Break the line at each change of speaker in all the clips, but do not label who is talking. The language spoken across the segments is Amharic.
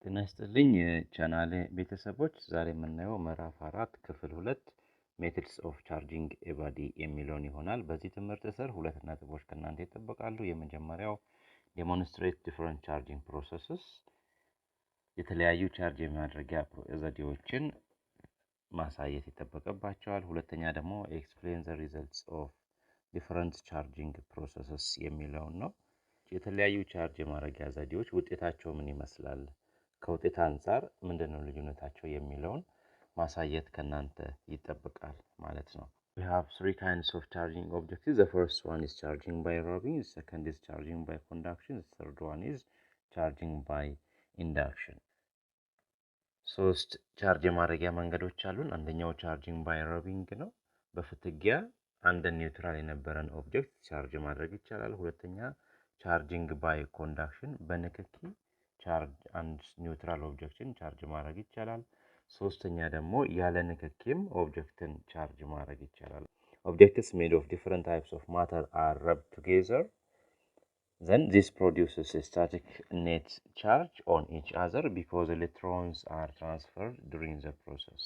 ጤና ይስጥልኝ ቻናሌ ቤተሰቦች ዛሬ የምናየው ምዕራፍ 4 ክፍል 2 ሜትድስ ኦፍ ቻርጂንግ ኤ ባዲ የሚለውን ይሆናል። በዚህ ትምህርት ስር ሁለት ነጥቦች ከእናንተ ይጠበቃሉ። የመጀመሪያው ዴሞንስትሬት ዲፈረንት ቻርጂንግ ፕሮሰስስ የተለያዩ ቻርጅ የማድረጊያ ዘዴዎችን ማሳየት ይጠበቅባቸዋል። ሁለተኛ ደግሞ ኤክስፕሌን ዘ ሪዘልትስ ኦፍ ዲፈረንት ቻርጂንግ ፕሮሰስስ የሚለውን ነው። የተለያዩ ቻርጅ የማድረጊያ ዘዴዎች ውጤታቸው ምን ይመስላል፣ ከውጤት አንፃር ምንድነው ልዩነታቸው የሚለውን ማሳየት ከናንተ ይጠበቃል ማለት ነው። We have three kinds of charging objectives. The first one is charging by rubbing, the second is charging by conduction, the third one is charging by induction. ሶስት ቻርጅ የማድረጊያ መንገዶች አሉን። አንደኛው ቻርጂንግ ባይ ረቢንግ ነው። በፍትጊያ አንድ ኒውትራል የነበረን ኦብጀክት ቻርጅ ማድረግ ይቻላል። ሁለተኛ ቻርጂንግ ባይ ኮንዳክሽን በንክኪ ቻርጅ አንድ ኒውትራል ኦብጀክትን ቻርጅ ማድረግ ይቻላል። ሶስተኛ ደግሞ ያለ ንክኪም ኦብጀክትን ቻርጅ ማድረግ ይቻላል። Objects made of different types of matter are rubbed together. Then this produces a static net charge on each other because electrons are transferred during the process.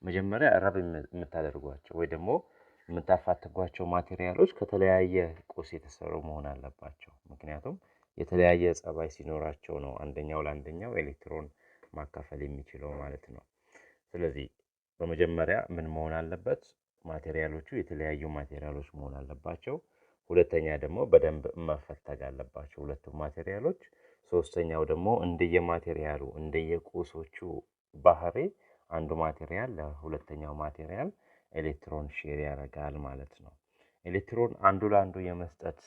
መጀመሪያ ረብ የምታደርጓቸው ወይ ደግሞ የምታፋትጓቸው ማቴሪያሎች ከተለያየ ቁስ የተሰሩ መሆን አለባቸው። ምክንያቱም የተለያየ ጸባይ ሲኖራቸው ነው አንደኛው ለአንደኛው ኤሌክትሮን ማካፈል የሚችለው ማለት ነው። ስለዚህ በመጀመሪያ ምን መሆን አለበት? ማቴሪያሎቹ የተለያዩ ማቴሪያሎች መሆን አለባቸው። ሁለተኛ ደግሞ በደንብ መፈተግ አለባቸው ሁለቱም ማቴሪያሎች። ሶስተኛው ደግሞ እንደየማቴሪያሉ እንደየቁሶቹ ባህሪ አንዱ ማቴሪያል ለሁለተኛው ማቴሪያል ኤሌክትሮን ሼር ያደርጋል ማለት ነው። ኤሌክትሮን አንዱ ለአንዱ የመስጠት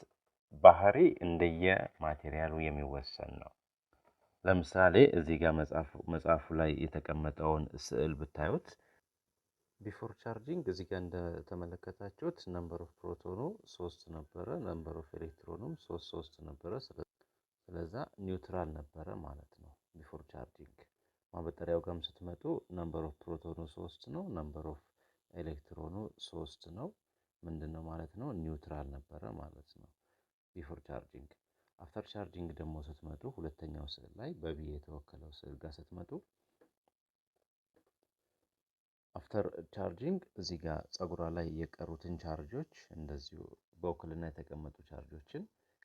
ባህሪ እንደየማቴሪያሉ የሚወሰን ነው። ለምሳሌ እዚህ ጋር መጽሐፉ ላይ የተቀመጠውን ስዕል ብታዩት ቢፎር ቻርጂንግ እዚህ ጋር እንደተመለከታችሁት ነምበር ኦፍ ፕሮቶኑ 3 ነበረ፣ ነምበር ኦፍ ኤሌክትሮኑም 3 ነበረ። ስለዛ ኒውትራል ነበረ ማለት ነው። ቢፎር ቻርጂንግ ማበጠሪያው ጋርም ስትመጡ ነምበር ኦፍ ፕሮቶኑ 3 ነው፣ ነምበር ኦፍ ኤሌክትሮኑ 3 ነው። ምንድነው ማለት ነው? ኒውትራል ነበረ ማለት ነው ቢፎር ቻርጂንግ። አፍተር ቻርጂንግ ደግሞ ስትመጡ ሁለተኛው ስዕል ላይ በቢ የተወከለው ስዕል ጋር ስትመጡ አፍተር ቻርጂንግ እዚህ ጋር ጸጉሯ ላይ የቀሩትን ቻርጆች እንደዚሁ በውክልና የተቀመጡ ቻርጆችን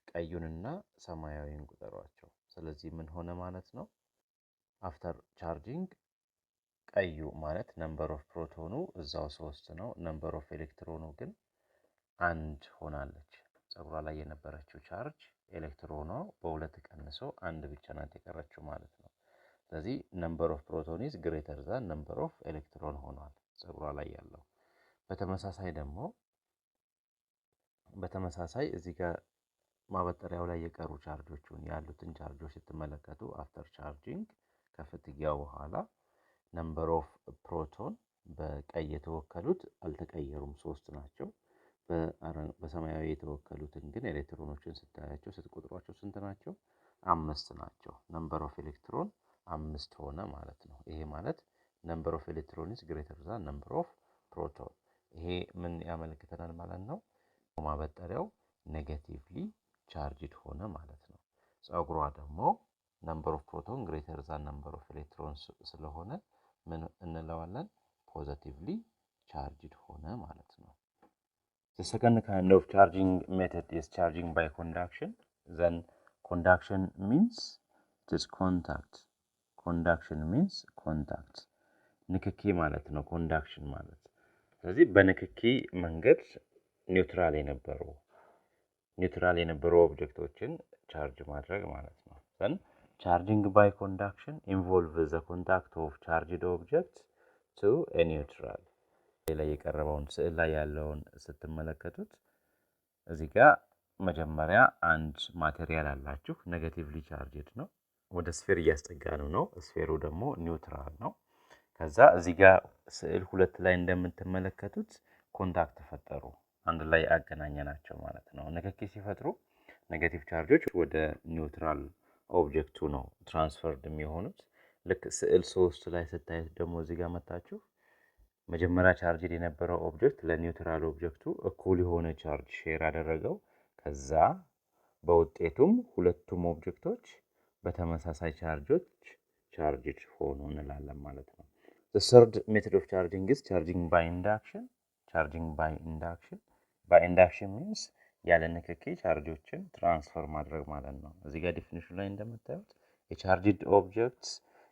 ቀዩንና ሰማያዊን ቁጠሯቸው። ስለዚህ ምን ሆነ ማለት ነው? አፍተር ቻርጂንግ ቀዩ ማለት ነምበር ኦፍ ፕሮቶኑ እዛው 3 ነው፣ ነምበር ኦፍ ኤሌክትሮኑ ግን 1 ሆናለች። ጸጉሯ ላይ የነበረችው ቻርጅ ኤሌክትሮኗ በሁለት ቀንሶ 1 ብቻ ናት የቀረችው ማለት ነው። ስለዚህ ነምበር ኦፍ ፕሮቶን ኢዝ ግሬተር ዛን ነምበር ኦፍ ኤሌክትሮን ሆኗል ጸጉሯ ላይ ያለው። በተመሳሳይ እዚህ ጋር ማበጠሪያው ላይ የቀሩ ቻርጆቹን ያሉትን ቻርጆች ስትመለከቱ አፍተር ቻርጂንግ ከፍትጊያው በኋላ ነምበር ኦፍ ፕሮቶን በቀይ የተወከሉት አልተቀየሩም፣ 3 ናቸው። በሰማያዊ የተወከሉትን ግን ኤሌክትሮኖችን ስታያቸው ስትቆጥሯቸው ስንት ናቸው? 5 ናቸው። ነምበር ኦፍ ኤሌክትሮን 5 ሆነ ማለት ነው። ይሄ ማለት ነምበር ኦፍ ኤሌክትሮን ኢዝ ግሬተር ዛን ነምበር ኦፍ ፕሮቶን። ይሄ ምን ያመለክተናል ማለት ነው? ማበጠሪያው ኔጌቲቭሊ ቻርጅድ ሆነ ማለት ነው። ጸጉሯ ደግሞ ነምበር ኦፍ ፕሮቶን ግሬተር ዛን ነምበር ኦፍ ኤሌክትሮን ስለሆነ ምን እንለዋለን? ፖዚቲቭሊ ቻርጅድ ሆነ ማለት ነው። The second kind of charging method is charging by conduction. Then conduction means it is contact. Conduction means contact. ንክኪ ማለት ነው ኮንዳክሽን ማለት። ስለዚህ በንክኪ መንገድ ኒውትራል የነበሩ ኦብጀክቶችን ቻርጅ ማድረግ ማለት ነው። Then charging by conduction involves the contact of charged objects to a neutral. ላይ የቀረበውን ስዕል ላይ ያለውን ስትመለከቱት እዚህ ጋር መጀመሪያ አንድ ማቴሪያል አላችሁ፣ ኔጌቲቭሊ ቻርጅድ ነው፣ ወደ ስፌር እያስጠጋነው ነው። ስፌሩ ደግሞ ኒውትራል ነው። ከዛ እዚህ ጋር ስዕል 2 ላይ እንደምትመለከቱት ኮንታክት ፈጠሩ፣ አንድ ላይ አገናኘናቸው ማለት ነው። ንክኪ ሲፈጥሩ ኔጌቲቭ ቻርጆች ወደ ኒውትራል ኦብጀክቱ ነው ትራንስፈርድ የሚሆኑት። ልክ ስዕል 3 ላይ ስታዩት ደግሞ እዚህ ጋር መጣችሁ መጀመሪያ ቻርጅድ የነበረው ኦብጀክት ለኒውትራል ኦብጀክቱ እኩል የሆነ ቻርጅ ሼር አደረገው። ከዛ በውጤቱም ሁለቱም ኦብጀክቶች በተመሳሳይ ቻርጆች charged ሆኖ እንላለን ማለት ነው። The third method of charging is charging by induction. Charging by induction. By induction means ያለ ንክኪ ቻርጆችን ትራንስፈር ማድረግ ማለት ነው። እዚህ ጋር ዲፊኒሽኑ ላይ እንደምታዩት a charged object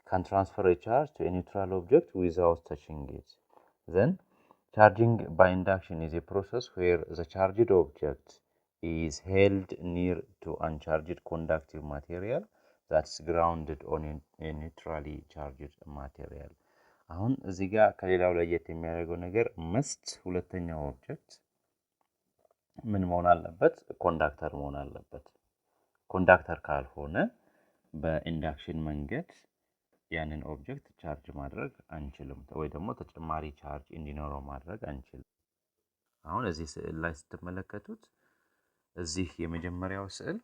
can transfer a charge to a neutral object without touching it. Then charging by induction is a process where the charged object is held near to uncharged conductive material that's grounded on a neutrally charged material. አሁን እዚህ ጋር ከሌላው ለየት የሚያደርገው ነገር መስት ሁለተኛው ኦብጀክት ምን መሆን አለበት? ኮንዳክተር መሆን አለበት። ኮንዳክተር ካልሆነ በኢንዳክሽን መንገድ ያንን ኦብጀክት ቻርጅ ማድረግ አንችልም ወይ ደግሞ ተጨማሪ ቻርጅ እንዲኖረው ማድረግ አንችልም። አሁን እዚህ ስዕል ላይ ስትመለከቱት እዚህ የመጀመሪያው ስዕል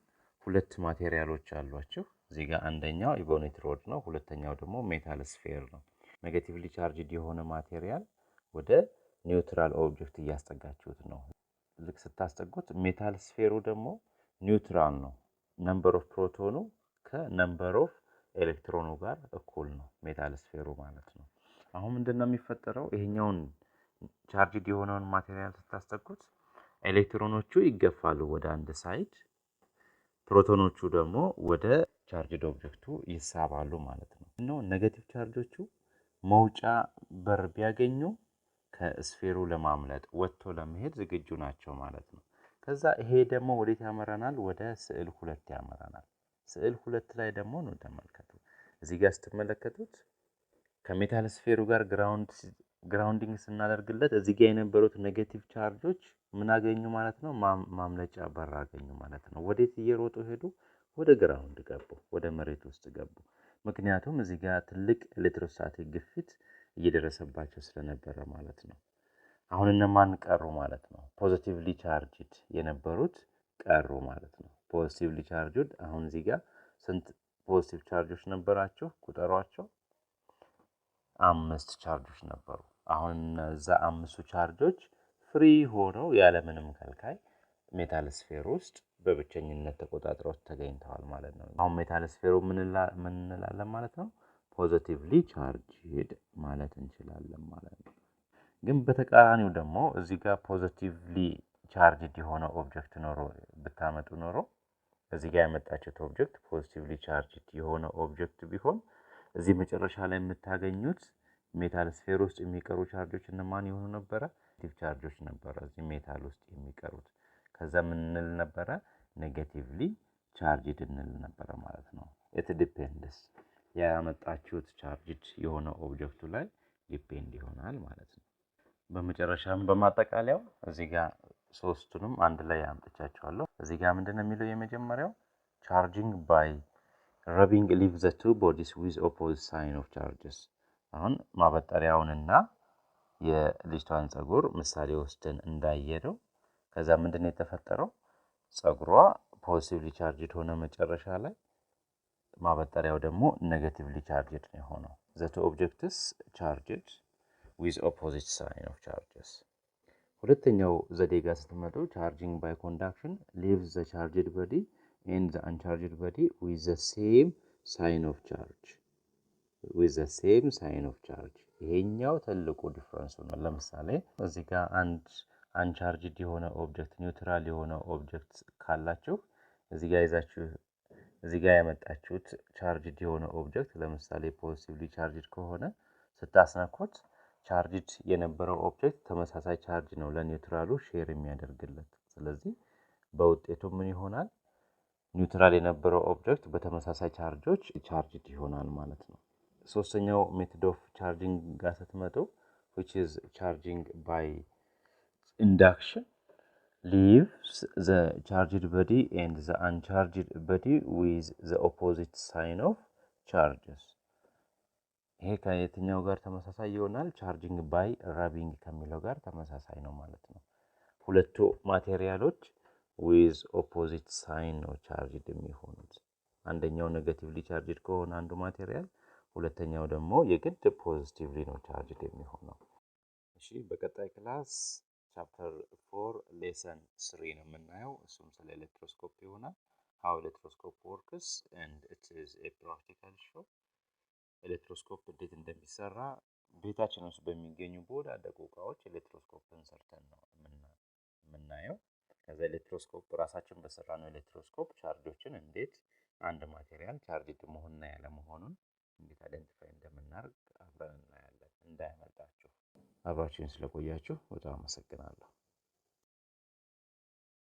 ሁለት ማቴሪያሎች አሏቸው። እዚህ ጋር አንደኛው ኢቦኔት ሮድ ነው፣ ሁለተኛው ደግሞ ሜታል ስፌር ነው። ኔጌቲቭሊ ቻርጅድ የሆነ ማቴሪያል ወደ ኒውትራል ኦብጀክት እያስጠጋችሁት ነው። ልክ ስታስጠጉት ሜታል ስፌሩ ደግሞ ኒውትራል ነው። ነምበር ኦፍ ፕሮቶኑ ከነምበር ኦፍ ኤሌክትሮኑ ጋር እኩል ነው ሜታል ስፌሩ ማለት ነው። አሁን ምንድነው የሚፈጠረው? ይሄኛውን ቻርጅድ የሆነውን ማቴሪያል ስታስጠጉት ኤሌክትሮኖቹ ይገፋሉ ወደ አንድ ሳይድ፣ ፕሮቶኖቹ ደግሞ ወደ ቻርጅድ ኦብጀክቱ ይሳባሉ ማለት ነው። ኔጌቲቭ ቻርጆቹ መውጫ በር ቢያገኙ ከስፌሩ ለማምለጥ ወጥቶ ለመሄድ ዝግጁ ናቸው ማለት ነው። ከዛ ይሄ ደግሞ ወዴት ያመራናል? ወደ ስዕል 2 ያመራናል። ስዕል 2 ላይ ደግሞ ነው ተመልከቱ። እዚህ ጋር ስትመለከቱት ከሜታል ስፌሩ ጋር ግራውንዲንግ ስናደርግለት እዚህ ጋር የነበሩት ኔጌቲቭ ቻርጆች ምን አገኙ ማለት ነው? ማምለጫ በር አገኙ ማለት ነው። ወዴት እየሮጡ ሄዱ? ወደ ግራውንድ ገቡ፣ ወደ መሬት ውስጥ ገቡ። ምክንያቱም እዚህ ጋር ትልቅ ኤሌክትሮስታቲክ ግፊት እየደረሰባቸው ስለነበረ ማለት ነው። አሁን እነማን ቀሩ ማለት ነው? ፖዚቲቭሊ ቻርጅድ የነበሩት ቀሩ ማለት ነው። ፖዚቲቭሊ ቻርጅድ አሁን እዚህ ጋር ስንት ፖዚቲቭ ቻርጆች ነበራቸው? ቁጠሯቸው። 5 ቻርጆች ነበሩ። አሁን እነዛ 5 ቻርጆች ፍሪ ሆነው ያለምንም ከልካይ ሜታል ስፌር ውስጥ በብቸኝነት ተቆጣጥረው ተገኝተዋል ማለት ነው። አሁን ሜታል ስፌሩ ምን እንላለን ማለት ነው? ፖዚቲቭሊ ቻርጅድ ማለት እንችላለን ማለት ነው። ግን በተቃራኒው ደግሞ እዚህ ጋር ፖዚቲቭሊ ቻርጅድ የሆነ ኦብጀክት ኖሮ ብታመጡ ኖሮ እዚህ ጋር ያመጣችሁት ኦብጀክት ፖዚቲቭሊ ቻርጅድ የሆነ ኦብጀክት ቢሆን እዚህ መጨረሻ ላይ የምታገኙት ሜታል ስፌር ውስጥ የሚቀሩ ቻርጆች እነማን ይሆኑ ነበረ? ኔጌቲቭ ቻርጆች ነበረ እዚህ ሜታል ውስጥ የሚቀሩት። ከዛ ምን እንል ነበረ? ኔጌቲቭሊ ቻርጅድ እንል ነበረ ማለት ነው። ኢት ዲፔንድስ ያመጣችሁት ቻርጅድ የሆነ ኦብጀክቱ ላይ ዲፔንድ ይሆናል ማለት ነው። በመጨረሻም በማጠቃለያው እዚህ ጋር ሶስቱንም አንድ ላይ አምጥቻቸዋለሁ። እዚህ ጋር ምንድነው የሚለው? የመጀመሪያው charging by rubbing leave the two bodies with opposite sign of charges። አሁን ማበጠሪያውንና የልጅቷን ፀጉር ምሳሌ ወስደን እንዳየነው ከዛ ምንድነው የተፈጠረው? ፀጉሯ ፖዚቲቭሊ ቻርጅድ ሆነ መጨረሻ ላይ፣ ማበጠሪያው ደግሞ ኔጌቲቭሊ ቻርጅድ ነው የሆነው። the two objects charged with opposite sign of charges። ሁለተኛው ዘዴ ጋር ስትመጡ charging by conduction leaves the charged body and the uncharged body with the same sign of charge ይሄኛው ትልቁ ዲፈረንስ ነው። ለምሳሌ እዚህ ጋር አንድ አንቻርጅድ የሆነ ኦብጀክት ኒውትራል የሆነ ኦብጀክት ካላችሁ እዚህ ጋር ያመጣችሁት ቻርጅድ የሆነ ኦብጀክት ለምሳሌ ፖዚቲቭሊ ቻርጅድ ከሆነ ስታስነኩት ቻርጅድ የነበረው ኦብጀክት ተመሳሳይ ቻርጅ ነው ለኒውትራሉ ሼር የሚያደርግለት። ስለዚህ በውጤቱ ምን ይሆናል? ኒውትራል የነበረው ኦብጀክት በተመሳሳይ ቻርጆች ቻርጅድ ይሆናል ማለት ነው። ሶስተኛው ሜተድ ኦፍ ቻርጂንግ ጋር ስትመጡ which is charging by induction leaves the charged body and the uncharged body with the opposite sign of charges። ይሄ ከየትኛው ጋር ተመሳሳይ ይሆናል? ቻርጂንግ ባይ ራቢንግ ከሚለው ጋር ተመሳሳይ ነው ማለት ነው። ሁለቱ ማቴሪያሎች with opposite sign ነው ቻርጅድ የሚሆኑት። አንደኛው ኔጌቲቭሊ ቻርጅድ ከሆነ አንዱ ማቴሪያል፣ ሁለተኛው ደግሞ የግድ ፖዚቲቭሊ ነው ቻርጅድ የሚሆነው። እሺ በቀጣይ ክላስ ቻፕተር 4 ሌሰን 3 ነው የምናየው። እሱም ስለ ኤሌክትሮስኮፕ ይሆናል። how electroscope works and it is a practical show ኤሌክትሮስኮፕ እንዴት እንደሚሰራ ቤታችን ውስጥ በሚገኙ በወዳደቁ እቃዎች ኤሌክትሮስኮፕን ሰርተን ነው የምናየው። ከዛ ኤሌክትሮስኮፕ ራሳችን በሰራነው ኤሌክትሮስኮፕ ቻርጆችን እንዴት አንድ ማቴሪያል ቻርጅድ መሆንና ያለመሆኑን እንዴት አይደንቲፋይ እንደምናደርግ አብረን እናያለን። እንዳያመልጣችሁ። አብራችሁን ስለቆያችሁ በጣም አመሰግናለሁ።